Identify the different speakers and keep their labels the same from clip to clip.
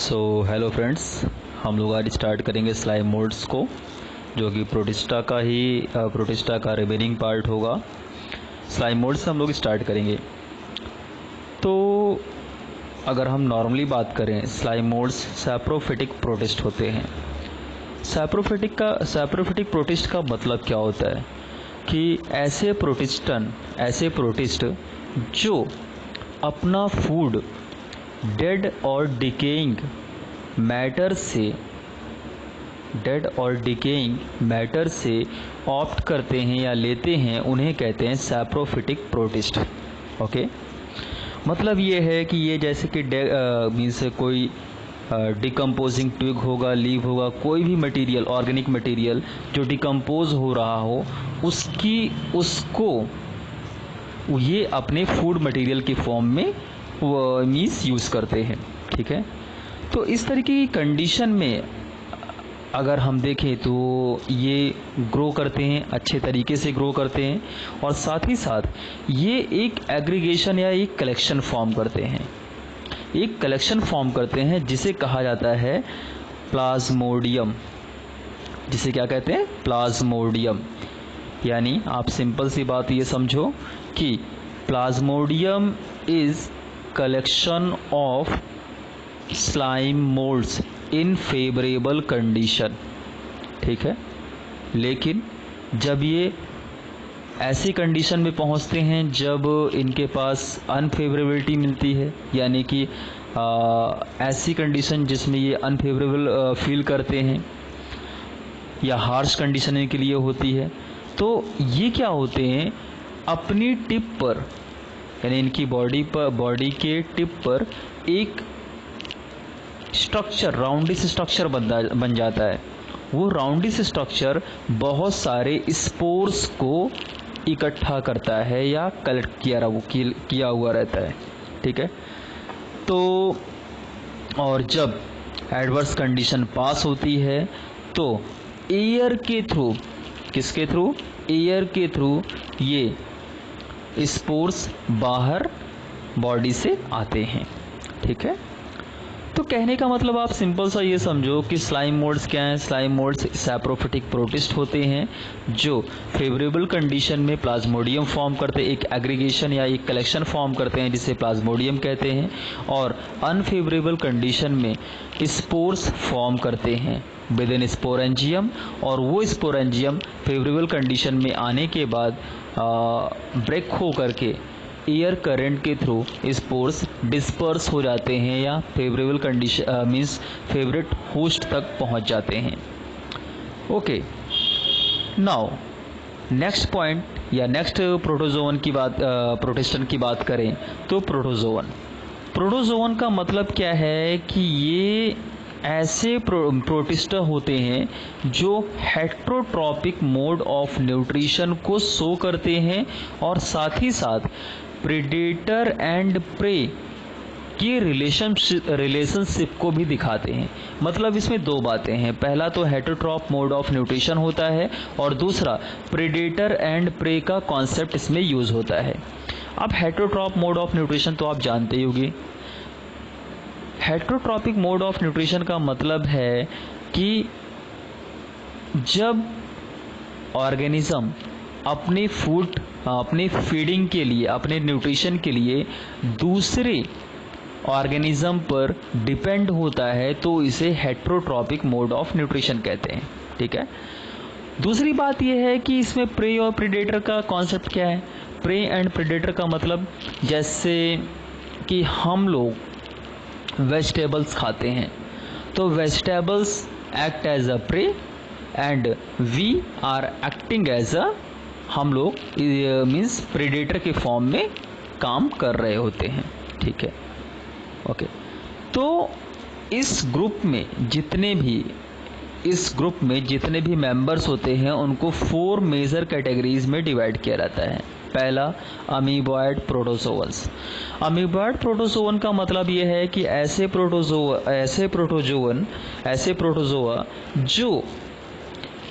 Speaker 1: So hello friends, हम लोग आज स्टार्ट करेंगे स्लाइम मोल्ड्स को, जो कि प्रोटिस्टा का रिमेनिंग पार्ट होगा। स्लाइम मोल्ड से हम लोग स्टार्ट करेंगे। तो अगर हम नॉर्मली बात करें, स्लाइम मोल्ड्स सैप्रोफिटिक प्रोटिस्ट होते हैं। सैप्रोफिटिक प्रोटिस्ट का मतलब क्या होता है कि ऐसे प्रोटिस्ट जो अपना फूड डेड और डिकेइंग मैटर से ऑप्ट करते हैं या लेते हैं, उन्हें कहते हैं सैप्रोफिटिक प्रोटिस्ट। ओके, मतलब ये है कि ये जैसे कि मीन्स कोई डिकम्पोजिंग ट्विग होगा, लीव होगा, कोई भी मटेरियल, ऑर्गेनिक मटेरियल जो डिकम्पोज हो रहा हो, उसको ये अपने फूड मटेरियल की फॉर्म में मीन्स यूज़ करते हैं। ठीक है, तो इस तरीके की कंडीशन में अगर हम देखें तो ये ग्रो करते हैं, अच्छे तरीके से ग्रो करते हैं, और साथ ही साथ ये एक एग्रीगेशन या एक कलेक्शन फॉर्म करते हैं, जिसे कहा जाता है प्लाज्मोडियम। जिसे क्या कहते हैं? प्लाज्मोडियम। यानी आप सिंपल सी बात ये समझो कि Plasmodium is collection of slime moulds in favourable condition. ठीक है, लेकिन जब ये ऐसी कंडीशन में पहुंचते हैं जब इनके पास अनफेवरेबिलिटी मिलती है, यानी कि ऐसी कंडीशन जिसमें ये अनफेवरेबल फील करते हैं या हार्श कंडीशन इनके लिए होती है, तो ये क्या होते हैं, अपनी टिप पर, यानी इनकी बॉडी के टिप पर एक स्ट्रक्चर, राउंडिस स्ट्रक्चर बन जाता है। वो राउंडिस स्ट्रक्चर बहुत सारे स्पोर्स को इकट्ठा करता है या कलेक्ट किया हुआ रहता है। ठीक है, तो और जब एडवर्स कंडीशन पास होती है तो एयर के थ्रू, किसके थ्रू? एयर के थ्रू ये स्पोर्स बाहर बॉडी से आते हैं। ठीक है, तो कहने का मतलब आप सिंपल सा ये समझो कि स्लाइम मोल्ड्स क्या हैं। स्लाइम मोल्ड्स सैप्रोफिटिक प्रोटिस्ट होते हैं जो फेवरेबल कंडीशन में प्लाज्मोडियम फॉर्म करते हैं, एक एग्रीगेशन या एक कलेक्शन फॉर्म करते हैं जिसे प्लाज्मोडियम कहते हैं, और अनफेवरेबल कंडीशन में स्पोर्स फॉर्म करते हैं विद इन स्पोरेंजियम, और वो स्पोरेंजियम फेवरेबल कंडीशन में आने के बाद ब्रेक हो करके एयर करंट के थ्रू स्पोर्स डिस्पर्स हो जाते हैं या favourable condition means favourite host तक पहुंच जाते हैं। ओके, नाउ नेक्स्ट पॉइंट या नेक्स्ट प्रोटोजोवन की बात, प्रोटिस्टन की बात करें तो प्रोटोजोवन का मतलब क्या है कि ये ऐसे प्रोटिस्टा होते हैं जो हेट्रोट्रॉपिक मोड ऑफ न्यूट्रिशन को शो करते हैं और साथ ही साथ प्रेडेटर एंड प्रे के रिलेशनशिप को भी दिखाते हैं। मतलब इसमें दो बातें हैं, पहला तो हेट्रोट्रॉप मोड ऑफ न्यूट्रिशन होता है और दूसरा प्रेडेटर एंड प्रे का कॉन्सेप्ट इसमें यूज होता है। अब हेट्रोट्रॉप मोड ऑफ न्यूट्रिशन तो आप जानते ही होंगे। हेट्रोट्रॉपिक मोड ऑफ न्यूट्रिशन का मतलब है कि जब ऑर्गेनिज्म अपने फीडिंग के लिए, अपने न्यूट्रिशन के लिए दूसरे ऑर्गेनिज्म पर डिपेंड होता है, तो इसे हेट्रोट्रॉपिक मोड ऑफ न्यूट्रिशन कहते हैं। ठीक है, दूसरी बात यह है कि इसमें प्रे और प्रेडेटर का कॉन्सेप्ट क्या है। प्रे एंड प्रेडेटर का मतलब, जैसे कि हम लोग वेजिटेबल्स खाते हैं, तो vegetables act as a prey and we are acting as a, हम लोग मीन्स प्रेडेटर के फॉर्म में काम कर रहे होते हैं। ठीक है, ओके, तो इस ग्रुप में जितने भी मेंबर्स होते हैं उनको 4 मेजर कैटेगरीज में डिवाइड किया जाता है। पहला, अमीबॉयड प्रोटोजोअन्स। अमीबॉयड प्रोटोजोअन का मतलब यह है कि ऐसे प्रोटोजोआ जो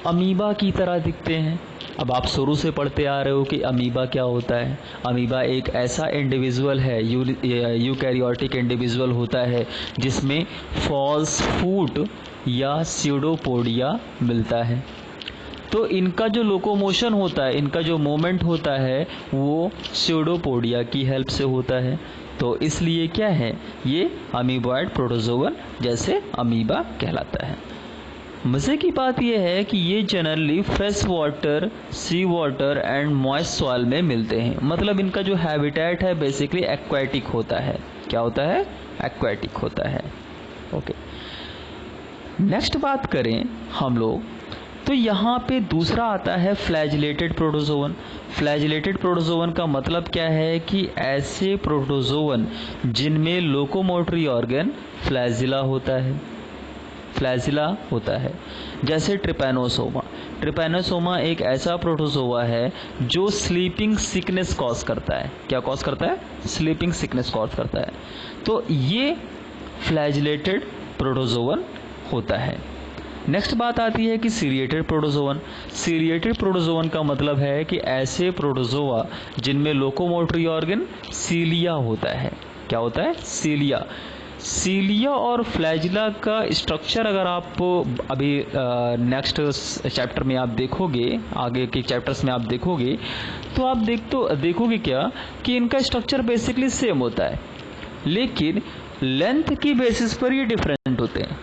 Speaker 1: अमीबा की तरह दिखते हैं, अब आप शुरू से पढ़ते आ रहे हो कि अमीबा क्या होता है। अमीबा एक ऐसा इंडिविजुअल है, यूकैरियोटिक इंडिविजुअल होता है जिसमें फॉल्स फूट या स्यूडोपोडिया मिलता है। तो इनका जो लोकोमोशन होता है, इनका जो मूवमेंट होता है वो स्यूडोपोडिया की हेल्प से होता है। तो इसलिए क्या है, ये अमीबॉइड प्रोटोजोवन जैसे अमीबा कहलाता है। मज़े की बात यह है कि ये generally fresh water, sea water and moist soil में मिलते हैं। मतलब इनका जो हैबिटेट है बेसिकली एक्वाटिक होता है। क्या होता है? एक्वाटिक होता है। ओके, नेक्स्ट बात करें हम लोग, तो यहाँ पे दूसरा आता है फ्लैजिलेटेड प्रोटोजोवन। फ्लैजिलेटेड प्रोटोजोवन का मतलब क्या है कि ऐसे प्रोटोजोवन जिनमें लोकोमोटरी ऑर्गन फ्लैजिला होता है, फ्लैजिला होता है। जैसे ट्रिपैनोसोमा। ट्रिपैनोसोमा एक ऐसा प्रोटोजोआ है जो स्लीपिंग सिकनेस कॉज करता है। क्या कॉज करता है? स्लीपिंग सिकनेस कॉज करता है। तो ये फ्लैजिलेटेड प्रोटोजोवन होता है। नेक्स्ट बात आती है कि सीरिएटेड प्रोटोजोवन। सीरिएटेड प्रोटोजोवन का मतलब है कि ऐसे प्रोटोजोआ जिनमें लोकोमोटरी ऑर्गन सीलिया होता है। क्या होता है? सीलिया। सीलिया और फ्लैजिला का स्ट्रक्चर अगर आप अभी नेक्स्ट चैप्टर में आप देखोगे, आगे के चैप्टर्स में आप देखोगे, तो आप देखोगे क्या कि इनका स्ट्रक्चर बेसिकली सेम होता है, लेकिन लेंथ की बेसिस पर ये डिफरेंट होते हैं।